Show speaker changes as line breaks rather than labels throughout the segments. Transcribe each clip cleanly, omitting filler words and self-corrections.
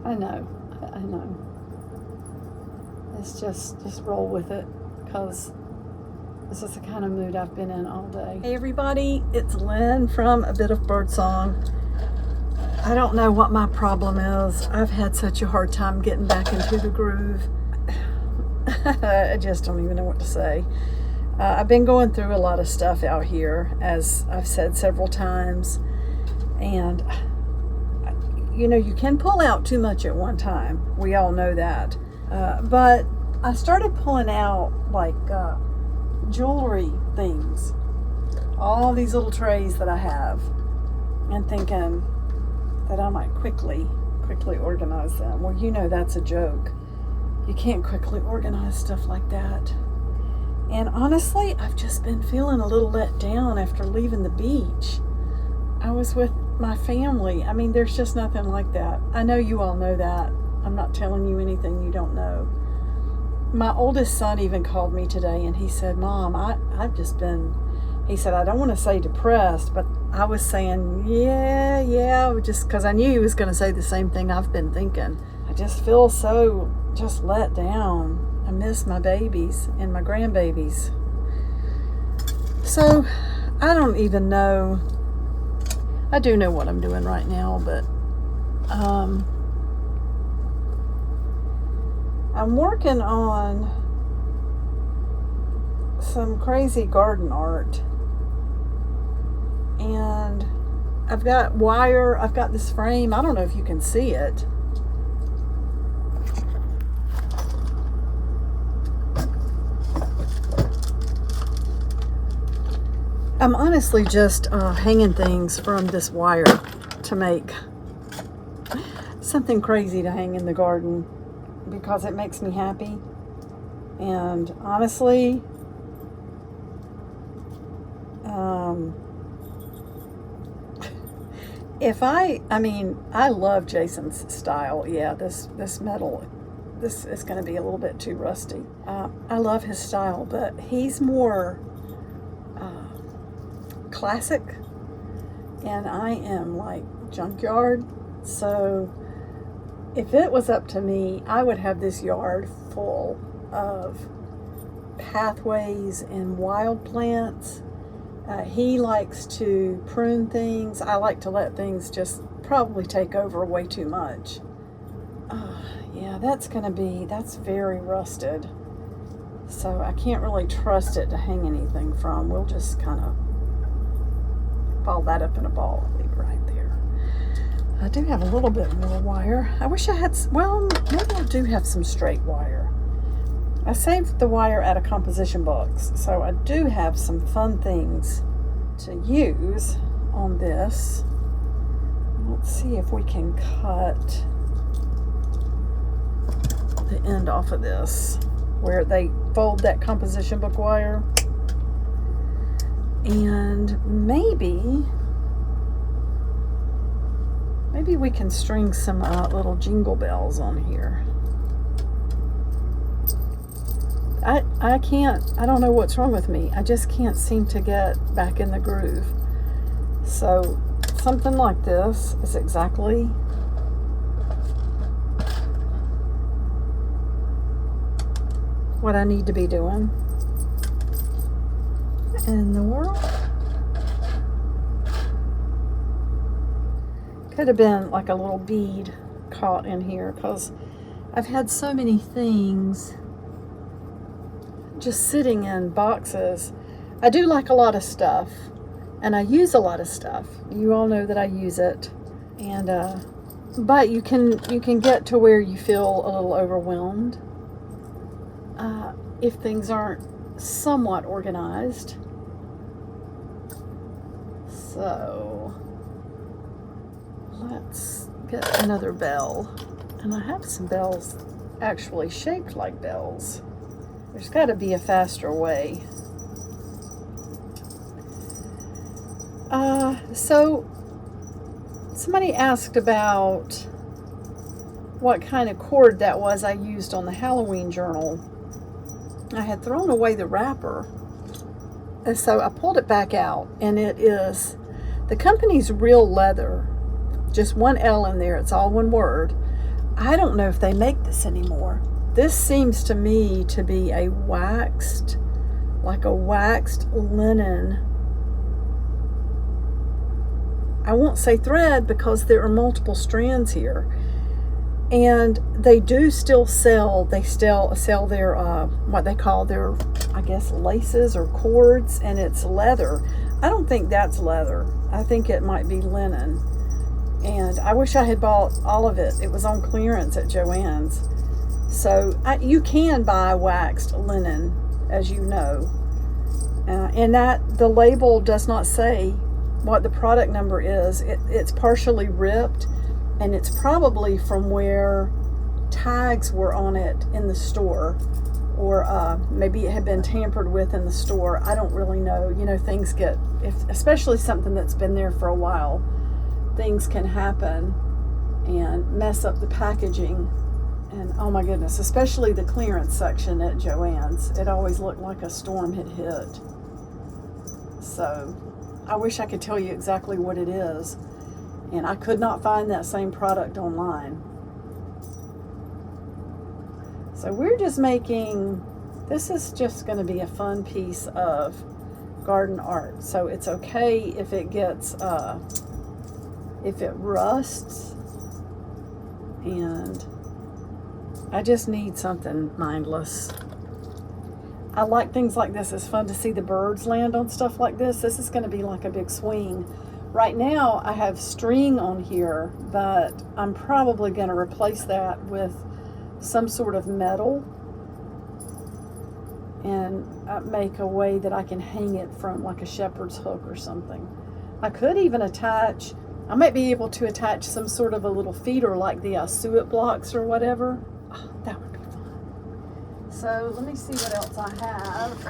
I know. I know. It's just roll with it, because this is the kind of mood I've been in all day. Hey everybody, it's Lynn from A Bit of Birdsong. I don't know what my problem is. I've had such a hard time getting back into the groove. I just don't even know what to say. I've been going through a lot of stuff out here, as I've said several times, and you know, you can pull out too much at one time. We all know that. But I started pulling out like jewelry things, all these little trays that I have, and thinking that I might quickly organize them. Well, you know that's a joke. You can't quickly organize stuff like that. And honestly, I've just been feeling a little let down after leaving the beach. I was with my family. I mean, there's just nothing like that. I know you all know that. I'm not telling you anything you don't know. My oldest son even called me today and he said, Mom, I've just been, he said, I don't want to say depressed, but I was saying, yeah, just because I knew he was going to say the same thing I've been thinking. I just feel so just let down. I miss my babies and my grandbabies. So I don't even know. I do know what I'm doing right now, but I'm working on some crazy garden art. And I've got wire, I've got this frame. I don't know if you can see it. I'm honestly just hanging things from this wire to make something crazy to hang in the garden because it makes me happy. And honestly, I love Jason's style. Yeah, this metal, this is going to be a little bit too rusty. I love his style, but he's more classic, and I am like junkyard. So if it was up to me, I would have this yard full of pathways and wild plants. He likes to prune things. I like to let things just probably take over way too much. Yeah, that's very rusted. So I can't really trust it to hang anything from. We'll just kind of ball that up in a ball and leave it right there. I do have a little bit more wire. I wish I had, well, maybe I do have some straight wire. I saved the wire at a composition box, so I do have some fun things to use on this. Let's see if we can cut the end off of this, where they fold that composition book wire. And maybe we can string some little jingle bells on here. I don't know what's wrong with me. I just can't seem to get back in the groove. So something like this is exactly what I need to be doing in the world. Could have been like a little bead caught in here, because I've had so many things just sitting in boxes. I do like a lot of stuff, and I use a lot of stuff. You all know that I use it, and but you can get to where you feel a little overwhelmed if things aren't somewhat organized. So let's get another bell, and I have some bells actually shaped like bells. There's got to be a faster way. So somebody asked about what kind of cord that was I used on the Halloween journal. I had thrown away the wrapper, and so I pulled it back out, and it is the company's Real Leather, just one L in there, it's all one word. I don't know if they make this anymore. This seems to me to be a waxed, like a waxed linen. I won't say thread because there are multiple strands here. And they do still sell, they still sell their, what they call their, I guess, laces or cords, and it's leather. I don't think that's leather. I think it might be linen. And I wish I had bought all of it. It was on clearance at Joann's. So you can buy waxed linen, as you know. And that the label does not say what the product number is. It's partially ripped, and it's probably from where tags were on it in the store, or maybe it had been tampered with in the store. I don't really know. You know, things get, especially something that's been there for a while, things can happen and mess up the packaging. And oh my goodness, especially the clearance section at Joann's, it always looked like a storm had hit. So I wish I could tell you exactly what it is, and I could not find that same product online. So we're just making, this is just going to be a fun piece of garden art. So it's okay if it gets, if it rusts, and I just need something mindless. I like things like this. It's fun to see the birds land on stuff like this. This is going to be like a big swing. Right now I have string on here, but I'm probably going to replace that with some sort of metal and make a way that I can hang it from like a shepherd's hook or something. I could even attach, I might be able to attach some sort of a little feeder like the suet blocks or whatever. Oh, that would be fun. So let me see what else I have.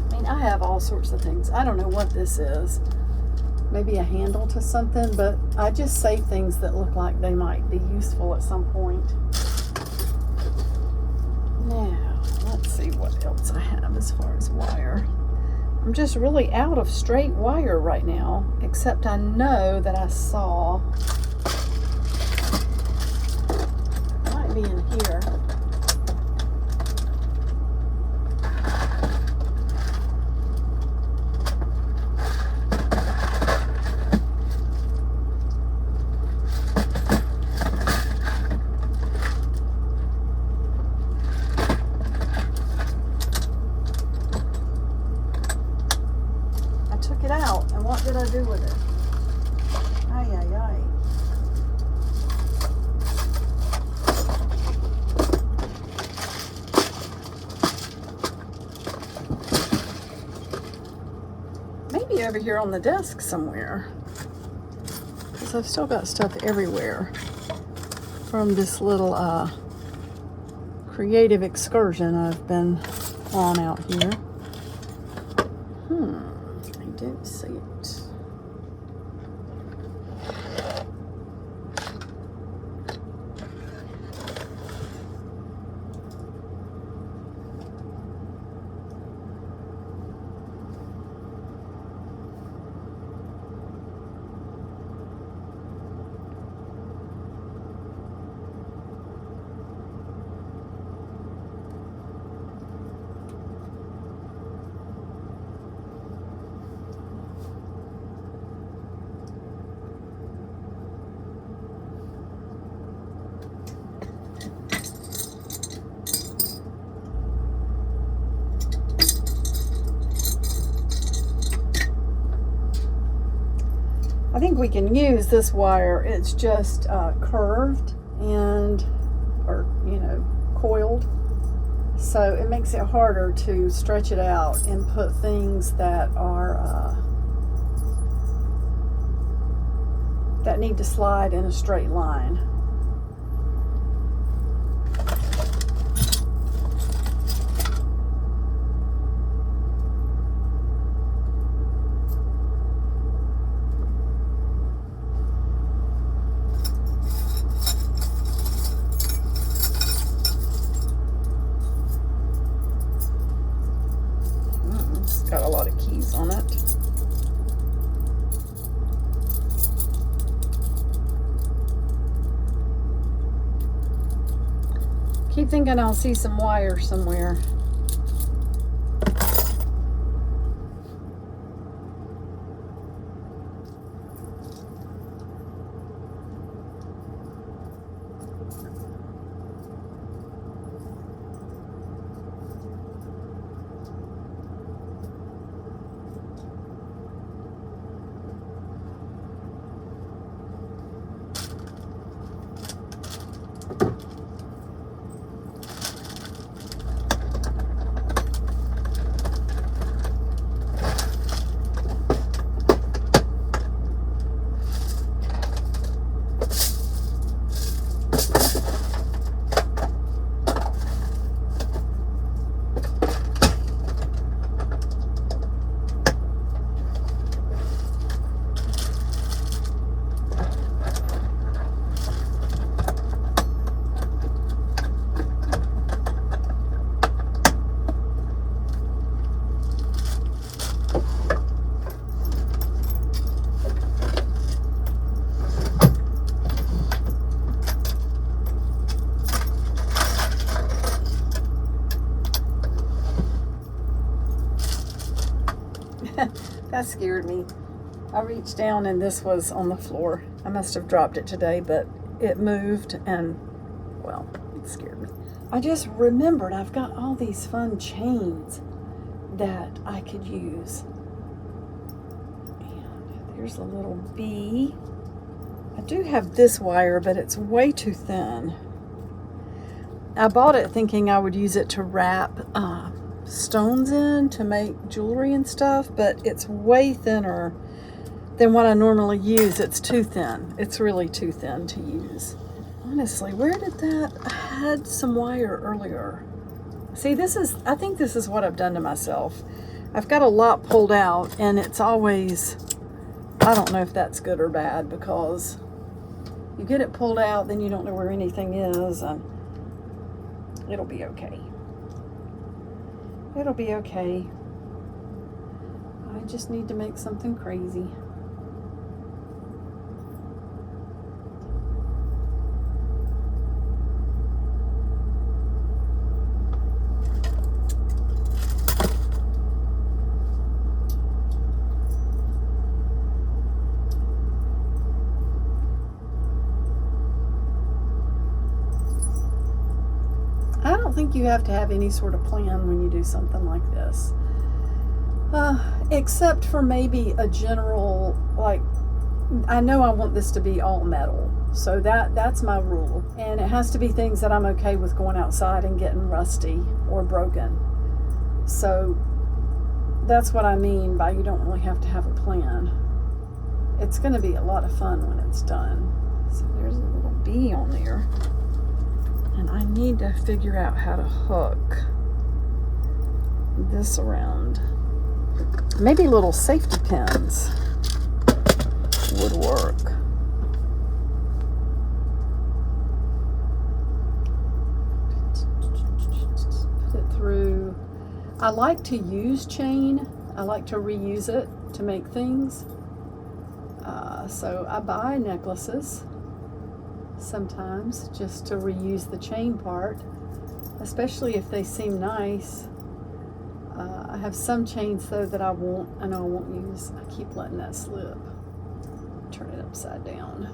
I mean, I have all sorts of things. I don't know what this is. Maybe a handle to something, but I just save things that look like they might be useful at some point. Now, let's see what else I have as far as wire. I'm just really out of straight wire right now, except I know that I saw, it might be in here. What did I do with it? Ay, ay, ay. Maybe over here on the desk somewhere. Because I've still got stuff everywhere from this little creative excursion I've been on out here. I don't see it. I think we can use this wire. It's just curved and, or you know, coiled. So it makes it harder to stretch it out and put things that are, that need to slide in a straight line. got a lot of keys on it. Keep thinking I'll see some wire somewhere. That scared me. I reached down and this was on the floor. I must have dropped it today, but it moved and, well, it scared me. I just remembered I've got all these fun chains that I could use. And there's a little bee. I do have this wire, but it's way too thin. I bought it thinking I would use it to wrap stones in to make jewelry and stuff, but it's way thinner than what I normally use. It's too thin. It's really too thin to use. Honestly, where did that? I had some wire earlier. See, I think this is what I've done to myself. I've got a lot pulled out, and it's always, I don't know if that's good or bad, because you get it pulled out, then you don't know where anything is, and it'll be okay. It'll be okay. I just need to make something crazy. I don't think you have to have any sort of plan when you do something like this. Except for maybe a general, like, I know I want this to be all metal. So that's my rule. And it has to be things that I'm okay with going outside and getting rusty or broken. So that's what I mean by you don't really have to have a plan. It's going to be a lot of fun when it's done. So there's a little bee on there. And I need to figure out how to hook this around. Maybe little safety pins would work. Put it through. I like to use chain. I like to reuse it to make things. So I buy necklaces sometimes just to reuse the chain part, especially if they seem nice. I have some chains though that I know I won't use. I keep letting that slip. Turn it upside down.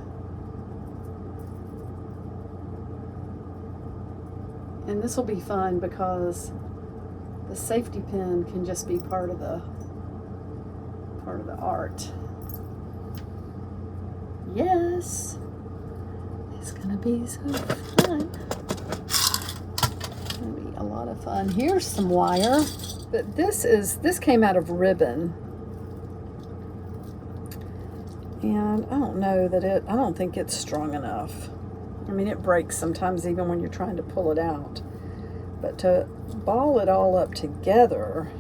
And this will be fun because the safety pin can just be part of the art. Yes. It's gonna be so fun. It's gonna be a lot of fun. Here's some wire, but this came out of ribbon, and I don't know that I don't think it's strong enough. I mean, it breaks sometimes even when you're trying to pull it out, but to ball it all up together.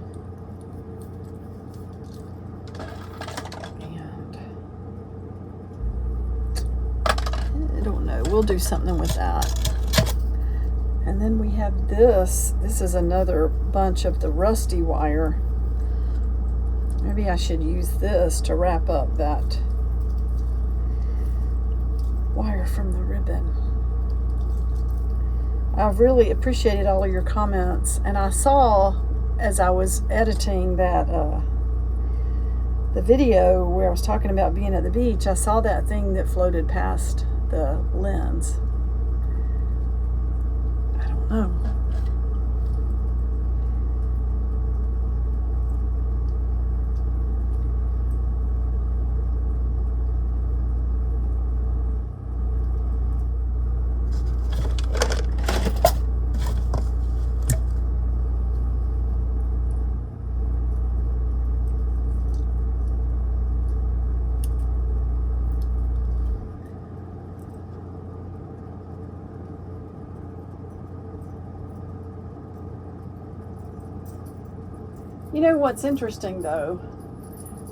We'll do something with that. And then we have this. This is another bunch of the rusty wire Maybe I should use this to wrap up that wire from the ribbon. I've really appreciated all of your comments, and I saw as I was editing that the video where I was talking about being at the beach, I saw that thing that floated past the lens. I don't know. You know what's interesting though?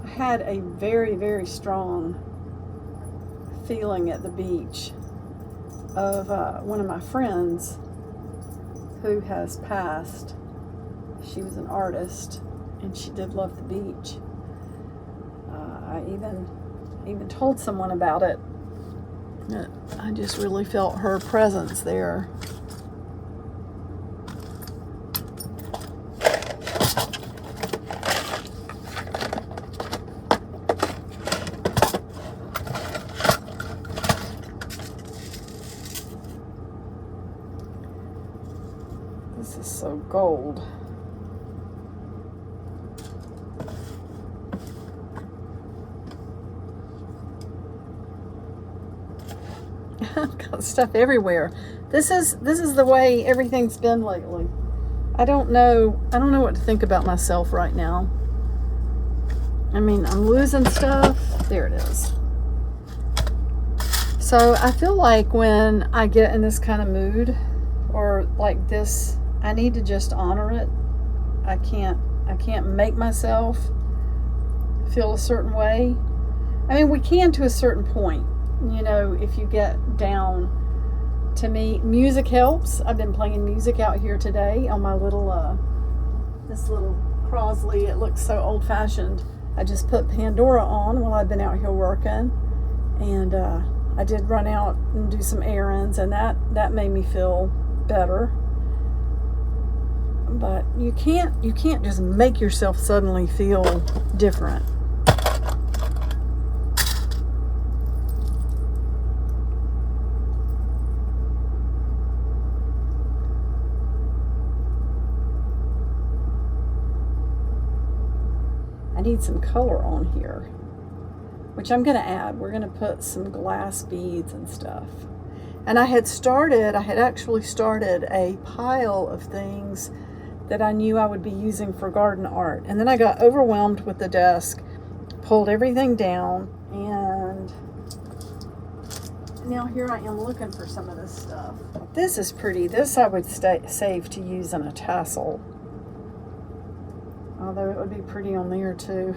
I had a very, very strong feeling at the beach of one of my friends who has passed. She was an artist and she did love the beach. I even told someone about it. I just really felt her presence there. This is so gold. I've got stuff everywhere. This is the way everything's been lately. I don't know what to think about myself right now. I mean, I'm losing stuff. There it is. So I feel like when I get in this kind of mood or like this, I need to just honor it. I can't make myself feel a certain way. I mean, we can to a certain point. You know, if you get down, to me, music helps. I've been playing music out here today on my little, this little Crosley. It looks so old-fashioned. I just put Pandora on while I've been out here working. And I did run out and do some errands, and that made me feel better. But you can't just make yourself suddenly feel different. I need some color on here, which I'm going to add. We're going to put some glass beads and stuff. And I had actually started a pile of things that I knew I would be using for garden art. And then I got overwhelmed with the desk, pulled everything down, and now here I am looking for some of this stuff. This is pretty. This I would save to use in a tassel. Although it would be pretty on there too.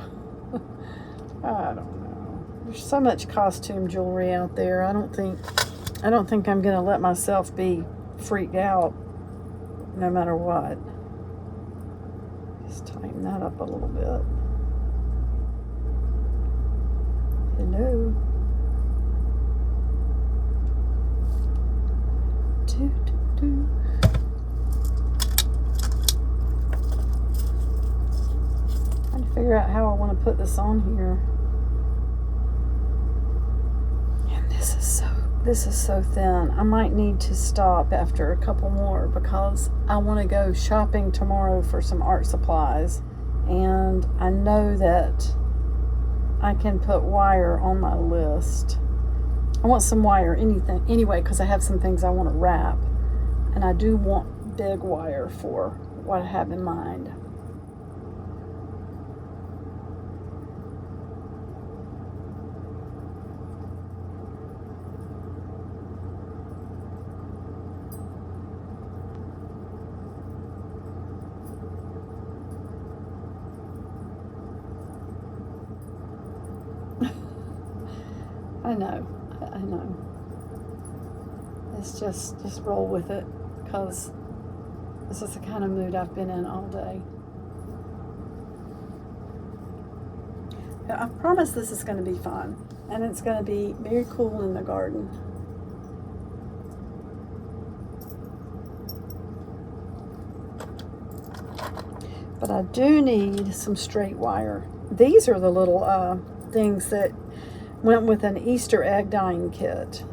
I don't know. There's so much costume jewelry out there. I don't think I'm gonna let myself be freaked out no matter what. Just tighten that up a little bit. Hello. Do. Trying to figure out how I want to put this on here. And this is so thin. I might need to stop after a couple more because I want to go shopping tomorrow for some art supplies. And I know that I can put wire on my list. I want some wire anyway, because I have some things I want to wrap. And I do want big wire for what I have in mind. I know. It's just roll with it, because this is the kind of mood I've been in all day. I promise this is going to be fun, and it's going to be very cool in the garden. But I do need some straight wire. These are the little things that went with an Easter egg dyeing kit.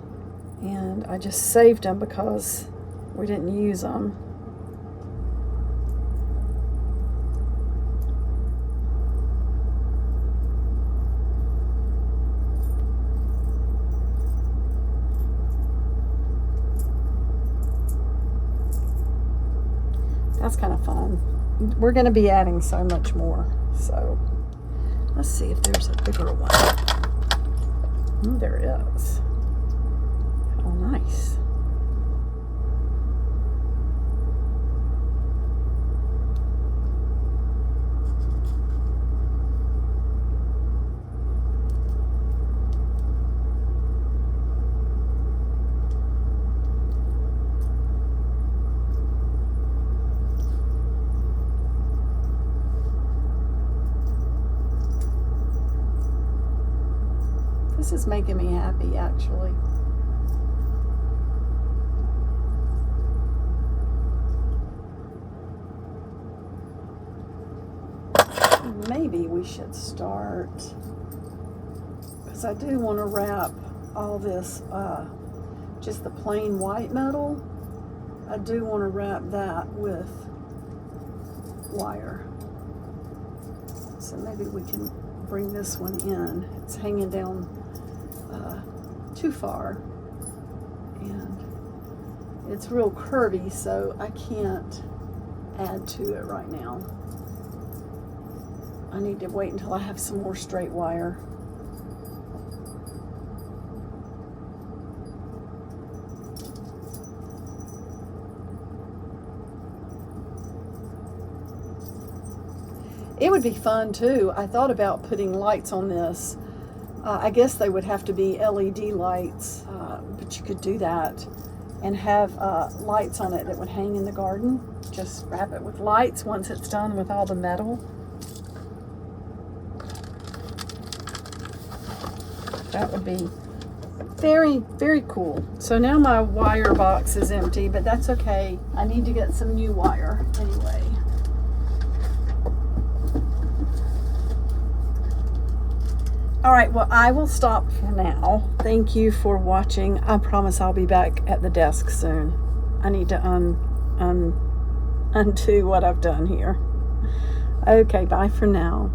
And I just saved them because we didn't use them. That's kind of fun. We're going to be adding so much more. So let's see if there's a bigger one. There is. Oh, nice. This is making me happy, actually. Maybe we should start, because I do want to wrap all this, just the plain white metal. I do want to wrap that with wire. So maybe we can bring this one in. It's hanging down too far, and it's real curvy, so I can't add to it right now. I need to wait until I have some more straight wire. It would be fun too. I thought about putting lights on this. I guess they would have to be LED lights, but you could do that and have lights on it that would hang in the garden. Just wrap it with lights once it's done with all the metal. That would be very, very cool. So now my wire box is empty, but that's okay. I need to get some new wire anyway. All right, well, I will stop for now. Thank you for watching. I promise I'll be back at the desk soon. I need to undo what I've done here. Okay, bye for now.